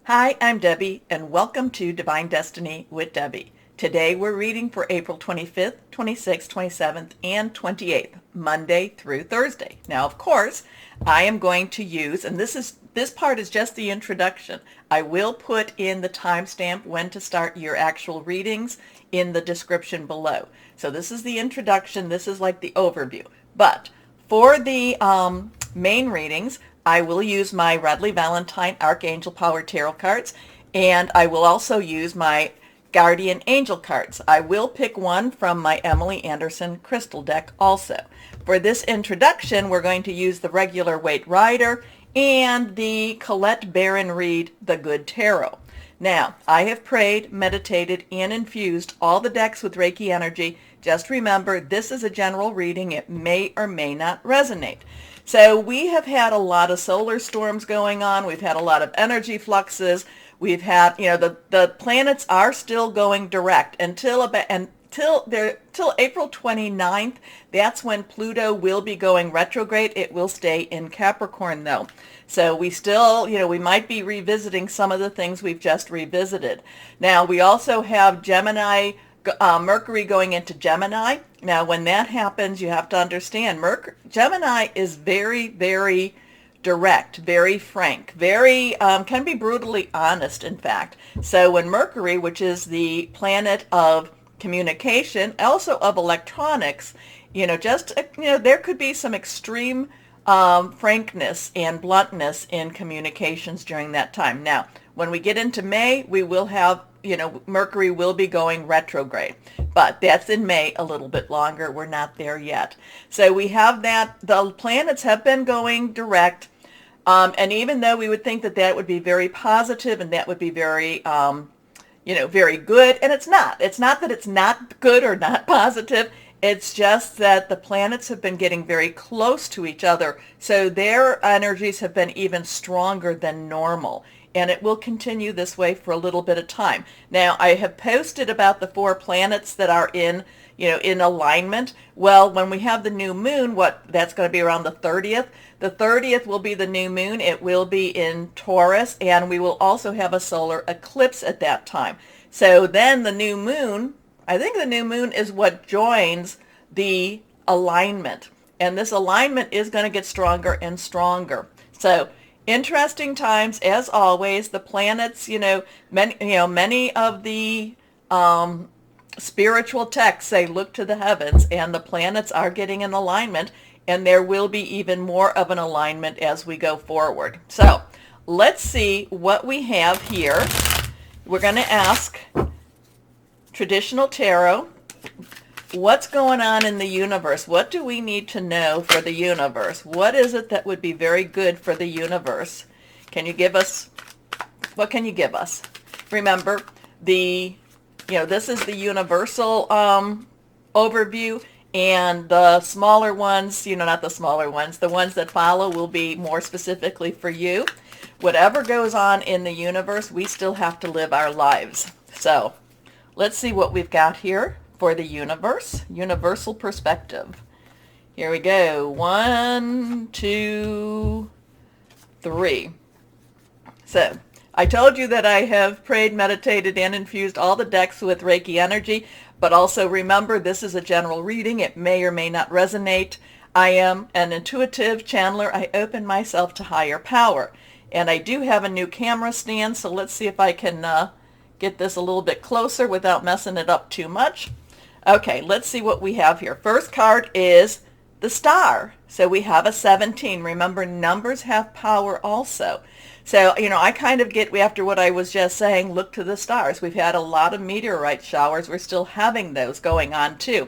Hi, I'm Debbie, and welcome to Divine Destiny with Debbie. Today we're reading for April 25th, 26th, 27th, and 28th, Monday through Thursday. Now, of course, I am going to use, and this part is just the introduction. I will put in the timestamp when to start your actual readings in the description below. So this is the introduction. This is like the overview. But for the main readings, I will use my Radley Valentine Archangel Power Tarot cards, and I will also use my Guardian Angel cards. I will pick one from my Emily Anderson crystal deck also. For this introduction, we're going to use the regular Waite Rider and the Colette Baron Reed The Good Tarot. Now, I have prayed, meditated, and infused all the decks with Reiki energy. Just remember, this is a general reading. It may or may not resonate. So we have had a lot of solar storms going on. We've had a lot of energy fluxes. We've had, the planets are still going direct until April 29th. That's when Pluto will be going retrograde. It will stay in Capricorn though. So we still, we might be revisiting some of the things we've just revisited. Now we also have Mercury going into Gemini. Now when that happens, you have to understand Gemini is very, very direct, very frank, very can be brutally honest, in fact. So when Mercury, which is the planet of communication, also of electronics, there could be some extreme frankness and bluntness in communications during that time. Now, when we get into May, we will have, Mercury will be going retrograde, but that's in May, a little bit longer. We're not there yet. So we have that. The planets have been going direct. And even though we would think that that would be very positive and that would be very, very good, and it's not. It's not that it's not good or not positive. It's just that the planets have been getting very close to each other, so their energies have been even stronger than normal. And it will continue this way for a little bit of time. Now, I have posted about the 4 planets that are in alignment. Well, when we have the new moon, that's going to be around the 30th. The 30th will be the new moon. It will be in Taurus, and we will also have a solar eclipse at that time. So then the new moon, I think the new moon is what joins the alignment. And this alignment is going to get stronger and stronger. So interesting times, as always. The planets, many of the spiritual texts say look to the heavens, and the planets are getting in alignment, and there will be even more of an alignment as we go forward. So let's see what we have here. We're going to ask Traditional Tarot, what's going on in the universe? What do we need to know for the universe? What is it that would be very good for the universe? Can you give us, what can you give us? Remember, this is the universal overview, and the smaller ones, not the smaller ones, the ones that follow will be more specifically for you. Whatever goes on in the universe, we still have to live our lives. So let's see what we've got here for the universe. Universal perspective. Here we go. 1, 2, 3. So I told you that I have prayed, meditated, and infused all the decks with Reiki energy, but also remember, this is a general reading. It may or may not resonate. I am an intuitive channeler. I open myself to higher power. And I do have a new camera stand, so let's see if I can get this a little bit closer without messing it up too much. Okay, let's see what we have here. First card is the star. So we have a 17. Remember, numbers have power also. So, I kind of get, after what I was just saying, look to the stars. We've had a lot of meteorite showers. We're still having those going on too.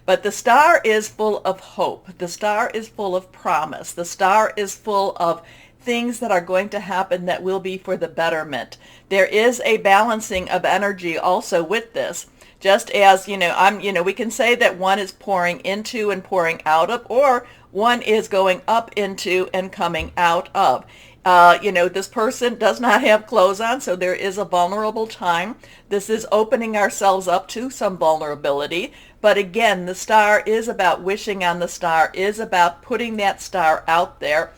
But the star is full of hope. The star is full of promise. The star is full of things that are going to happen that will be for the betterment. There is a balancing of energy also with this. Just as, we can say that one is pouring into and pouring out of, or one is going up into and coming out of. This person does not have clothes on, so there is a vulnerable time. This is opening ourselves up to some vulnerability. But again, the star is about wishing on the star, is about putting that star out there,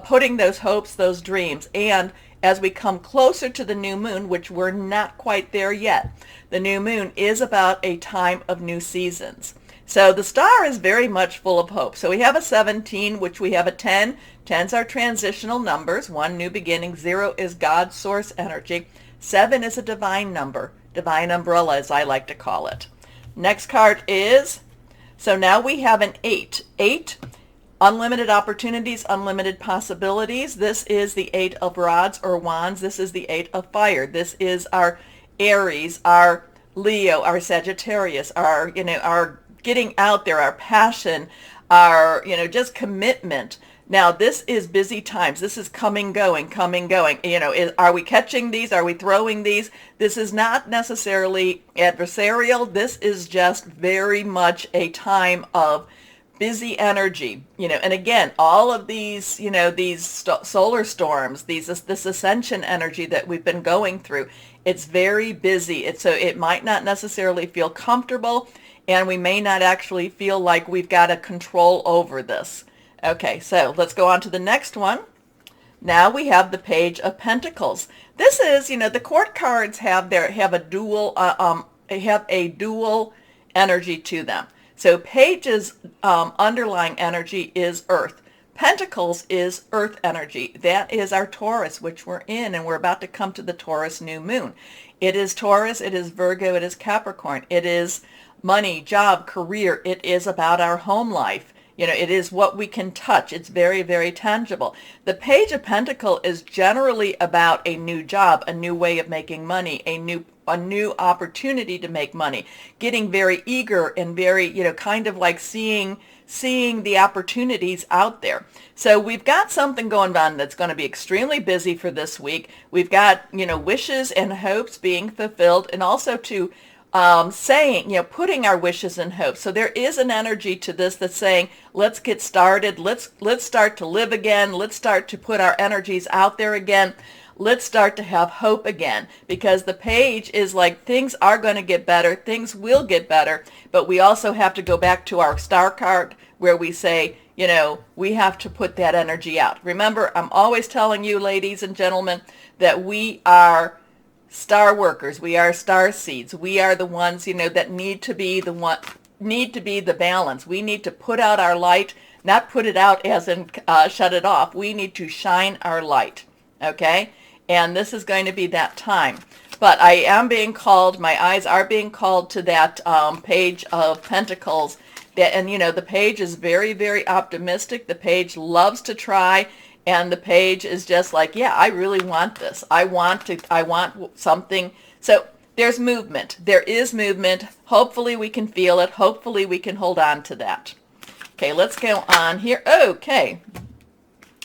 putting those hopes, those dreams. And as we come closer to the new moon, which we're not quite there yet. The new moon is about a time of new seasons. So the star is very much full of hope. So we have a 17, which we have a 10. 10s are transitional numbers. 1, new beginning. 0 is God's source energy. 7 is a divine number. Divine umbrella, as I like to call it. Next card is, so now we have an 8. 8, unlimited opportunities, unlimited possibilities. This is the 8 of rods or wands. This is the 8 of fire. This is our Aries, our Leo, our Sagittarius, our getting out there, our passion, our, just commitment. Now, this is busy times. This is coming, going. Are we catching these? Are we throwing these? This is not necessarily adversarial. This is just very much a time of busy energy, and again, all of these, these solar storms, this ascension energy that we've been going through, it's very busy. So it might not necessarily feel comfortable, and we may not actually feel like we've got a control over this. Okay, so let's go on to the next one. Now we have the Page of Pentacles. This is, the court cards have a dual energy to them. So Page's underlying energy is Earth. Pentacles is Earth energy. That is our Taurus, which we're in, and we're about to come to the Taurus new moon. It is Taurus, it is Virgo, it is Capricorn. It is money, job, career. It is about our home life. It is what we can touch. It's very, very tangible. The Page of Pentacles is generally about a new job, a new way of making money, a new opportunity to make money, getting very eager and very, kind of like seeing the opportunities out there. So we've got something going on that's going to be extremely busy for this week. We've got, wishes and hopes being fulfilled, and also to saying, putting our wishes and hopes. So there is an energy to this that's saying, let's get started. Let's start to live again. Let's start to put our energies out there again. Let's start to have hope again, because the page is like, things are going to get better. Things will get better. But we also have to go back to our star card where we say, we have to put that energy out. Remember, I'm always telling you, ladies and gentlemen, that we are star workers. We are star seeds. We are the ones, that need to be the balance. We need to put out our light, not put it out as in shut it off. We need to shine our light. Okay? And this is going to be that time. But I am being called, my eyes are being called to that Page of Pentacles. And, the page is very, very optimistic. The page loves to try. And the page is just like, yeah, I really want this. I want something. So there's movement. There is movement. Hopefully we can feel it. Hopefully we can hold on to that. Okay, let's go on here. Okay.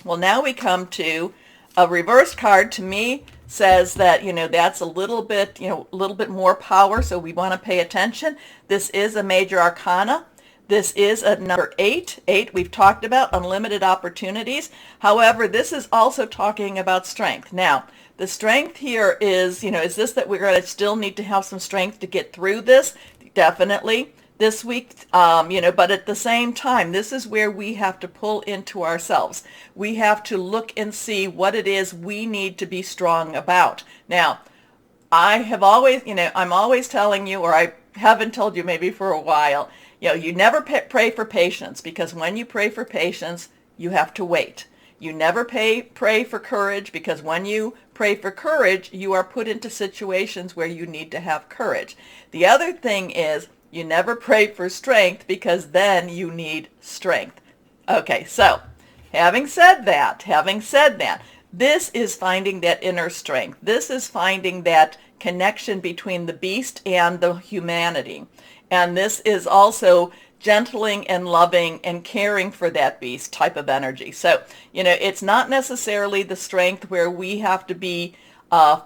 Well, now we come to a reverse card. To me, says that, that's a little bit more power. So we want to pay attention. This is a major arcana. This is a number 8. 8 we've talked about, unlimited opportunities. However, this is also talking about strength. Now, the strength here is, is this that we're going to still need to have some strength to get through this? Definitely this week, but at the same time, this is where we have to pull into ourselves. We have to look and see what it is we need to be strong about. Now, I have always, I'm always telling you, or I haven't told you maybe for a while, you never pray for patience, because when you pray for patience, you have to wait. You never pray for courage, because when you pray for courage, you are put into situations where you need to have courage. The other thing is, you never pray for strength, because then you need strength. Okay, so having said that, this is finding that inner strength. This is finding that connection between the beast and the humanity. And this is also gentling and loving and caring for that beast type of energy. So, it's not necessarily the strength where we have to be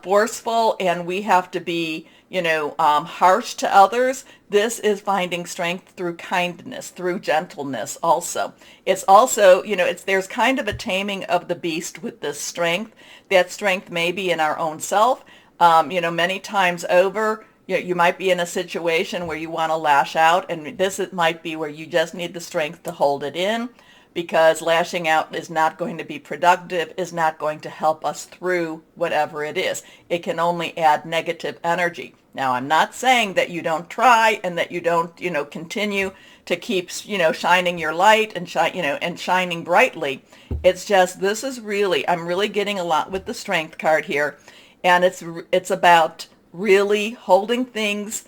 forceful and we have to be, harsh to others. This is finding strength through kindness, through gentleness also. It's also, there's kind of a taming of the beast with this strength. That strength may be in our own self. Many times over, you might be in a situation where you want to lash out, and this might be where you just need the strength to hold it in. because lashing out is not going to be productive, is not going to help us through whatever it is. It can only add negative energy. Now, I'm not saying that you don't try and that you don't, continue to keep, shining your light and and shining brightly. It's just, this is really, I'm really getting a lot with the Strength card here, and it's about really holding things,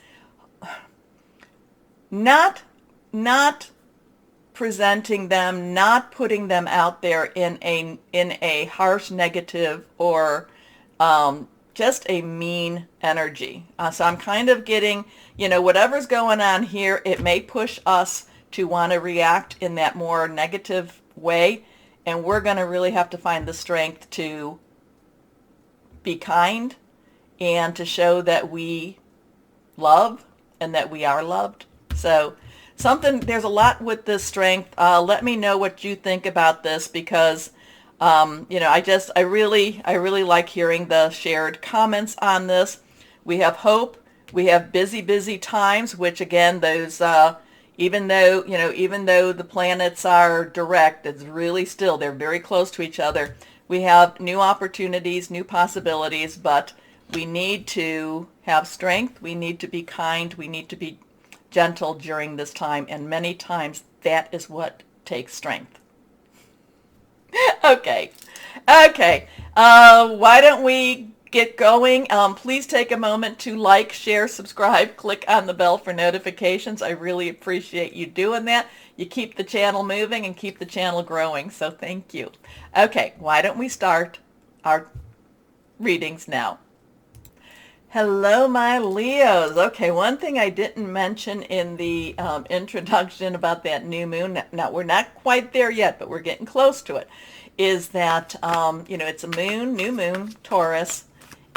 not presenting them, not putting them out there in a harsh negative or just a mean energy. So I'm kind of getting, whatever's going on here, it may push us to want to react in that more negative way, and we're going to really have to find the strength to be kind and to show that we love and that we are loved. So there's a lot with this Strength. Let me know what you think about this, because I really like hearing the shared comments on this. We have hope. We have busy times, which again, those even though the planets are direct, it's really still, they're very close to each other. We have new opportunities, new possibilities, but we need to have strength. We need to be kind. We need to be gentle during this time, and many times that is what takes strength. Okay. Why don't we get going? Please take a moment to like, share, subscribe, click on the bell for notifications. I really appreciate you doing that. You keep the channel moving and keep the channel growing, so thank you. Okay, why don't we start our readings now? Hello, my Leos. Okay, one thing I didn't mention in the introduction about that new moon, now we're not quite there yet, but we're getting close to it, is that, it's a new moon, Taurus,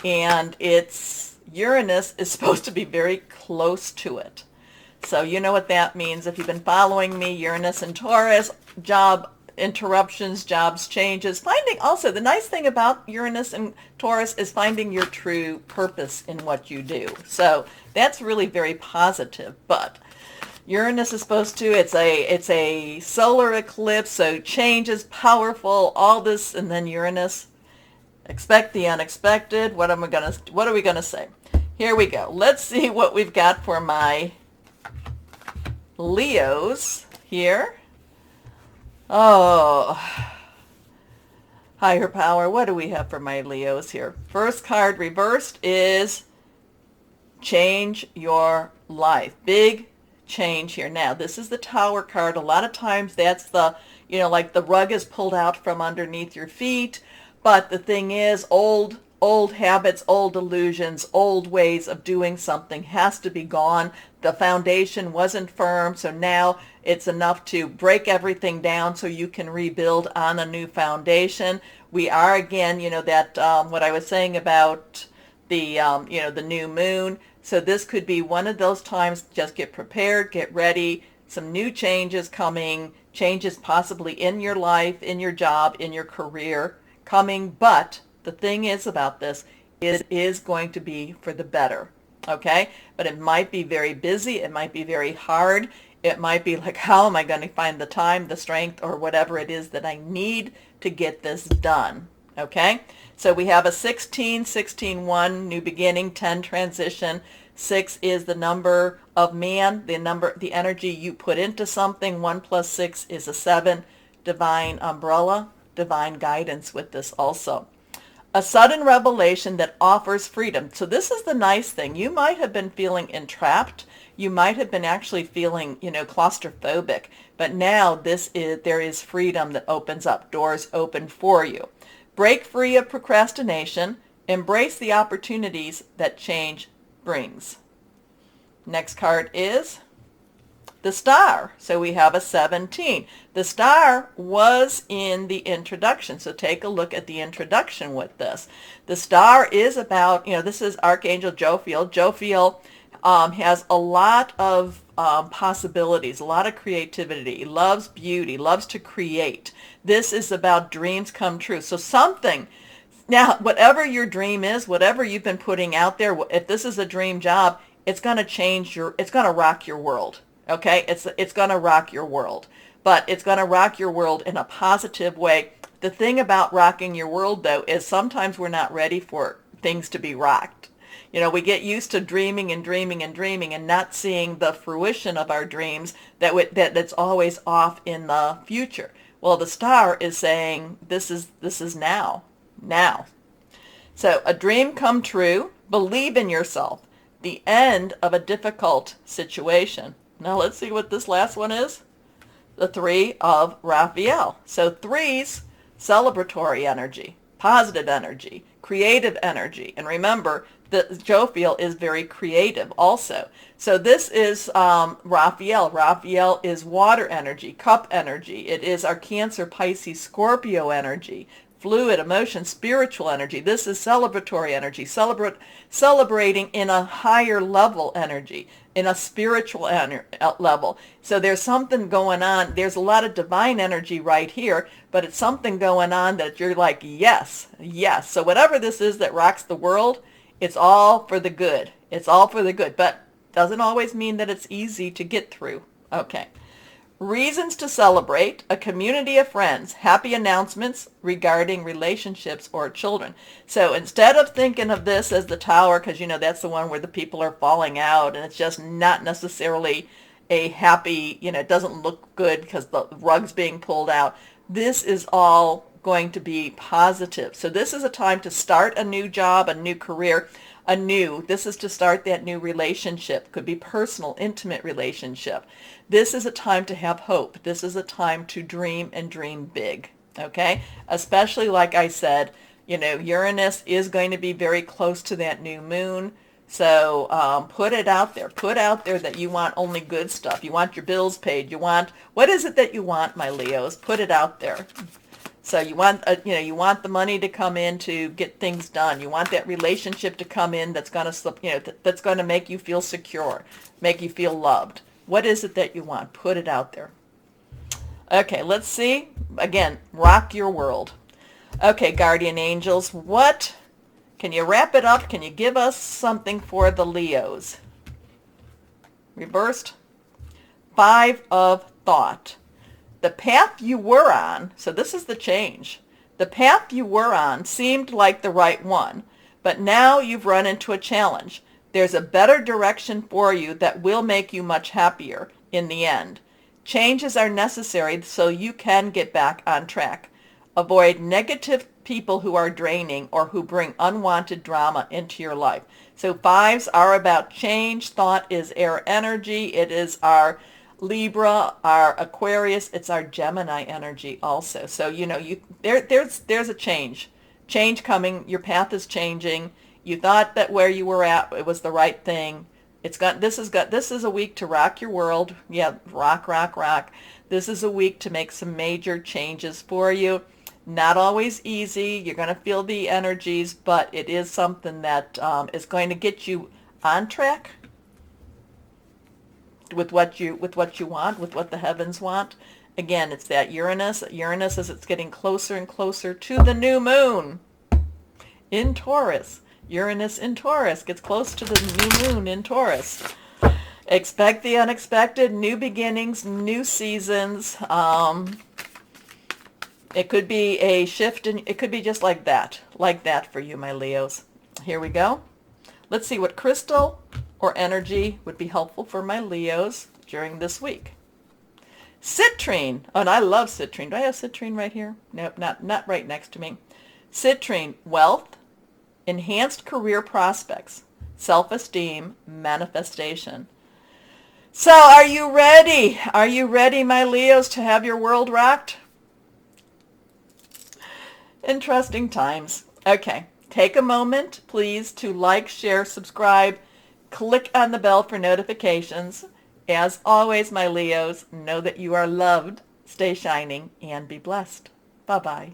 and it's Uranus is supposed to be very close to it. So you know what that means. If you've been following me, Uranus and Taurus, job interruptions, jobs changes, finding also the nice thing about Uranus and Taurus is finding your true purpose in what you do. So that's really very positive. But Uranus is supposed to, it's a solar eclipse, so changes, powerful, all this, and then Uranus, expect the unexpected. What are we gonna say? Here we go. Let's see what we've got for my Leos here. Oh, higher power. What do we have for my Leos here? First card reversed is change your life. Big change here. Now, this is the Tower card. A lot of times that's the, like the rug is pulled out from underneath your feet. But the thing is, old habits, old illusions, old ways of doing something has to be gone. The foundation wasn't firm, so now it's enough to break everything down so you can rebuild on a new foundation. We are, again, that what I was saying about the, the new moon. So this could be one of those times. Just get prepared, get ready. Some new changes coming, changes possibly in your life, in your job, in your career coming. But the thing is about this, it is going to be for the better, okay? But it might be very busy. It might be very hard. It might be like, how am I going to find the time, the strength, or whatever it is that I need to get this done, okay? So we have a 16, 1, new beginning, 10, transition. 6 is the number of man, the energy you put into something. 1 plus 6 is a 7. Divine umbrella, divine guidance with this also. A sudden revelation that offers freedom. So this is the nice thing. You might have been feeling entrapped. You might have been actually feeling, claustrophobic. But now there is freedom that opens up. Doors open for you. Break free of procrastination. Embrace the opportunities that change brings. Next card is the Star. So we have a 17. The Star was in the introduction. So take a look at the introduction with this. The Star is about, this is Archangel Jophiel. Jophiel has a lot of possibilities, a lot of creativity. He loves beauty, loves to create. This is about dreams come true. So something, now whatever your dream is, whatever you've been putting out there, if this is a dream job, it's going to rock your world. Okay, it's going to rock your world. but it's going to rock your world in a positive way. The thing about rocking your world, though, is sometimes we're not ready for things to be rocked. You know, we get used to dreaming and dreaming and dreaming and not seeing the fruition of our dreams that's always off in the future. Well, the star is saying this is now. Now. So a dream come true. Believe in yourself. The end of a difficult situation. Now let's see what this last one is. The 3 of Raphael. So 3's celebratory energy, positive energy, creative energy. And remember, the Jophiel is very creative also. So this is Raphael. Raphael is water energy, cup energy. It is our Cancer, Pisces, Scorpio energy, fluid, emotion, spiritual energy. This is celebratory energy, celebrating in a higher level energy, in a spiritual level. So there's something going on. There's a lot of divine energy right here, but it's something going on that you're like, yes, yes. So whatever this is that rocks the world, it's all for the good. It's all for the good, but doesn't always mean that it's easy to get through. Okay. Reasons to celebrate, a community of friends, happy announcements regarding relationships or children. So instead of thinking of this as the tower, because you know that's the one where the people are falling out and it's just not necessarily a happy, you know, it doesn't look good because the rug's being pulled out. This is all going to be positive. So this is a time to start a new job, a new career, this is to start that new relationship. Could be personal, intimate relationship. This is a time to have hope. This is a time to dream and dream big. Okay? Especially like I said, you know, Uranus is going to be very close to that new moon. So put it out there. Put out there that you want only good stuff. You want your bills paid. You want, what is it that you want, my Leos? Put it out there. So you want, you want the money to come in to get things done. You want that relationship to come in that's going to, that's going to make you feel secure, make you feel loved. What is it that you want? Put it out there. Okay, let's see. Again, rock your world. Okay, guardian angels, what? Can you wrap it up? Can you give us something for the Leos? Reversed. 5 of thought. The path you were on, so this is the change. The path you were on seemed like the right one, but now you've run into a challenge. There's a better direction for you that will make you much happier in the end. Changes are necessary so you can get back on track. Avoid negative people who are draining or who bring unwanted drama into your life. So 5s are about change. Thought is air energy. It is our Libra, our Aquarius, it's our Gemini energy also. So, you know, there's a change coming. Your path is changing. You thought that where you were at, it was the right thing. This is a week to rock your world. Yeah, rock, rock, rock. This is a week to make some major changes for you. Not always easy. You're going to feel the energies, but it is something that is going to get you on track with what you want, with what the heavens want. Again, it's that Uranus. Uranus, as it's getting closer and closer to the new moon in Taurus. Uranus in Taurus gets close to the new moon in Taurus. Expect the unexpected, new beginnings, new seasons. It could be a shift, and it could be just like that for you, my Leos. Here we go. Let's see what crystal or energy would be helpful for my Leos during this week. Citrine. Oh, and I love citrine. Do I have citrine right here? Nope, not right next to me. Citrine, wealth, enhanced career prospects, self-esteem, manifestation. So are you ready? Are you ready, my Leos, to have your world rocked? Interesting times. Okay, take a moment, please, to like, share, subscribe, click on the bell for notifications. As always, my Leos, know that you are loved, stay shining, and be blessed. Bye-bye.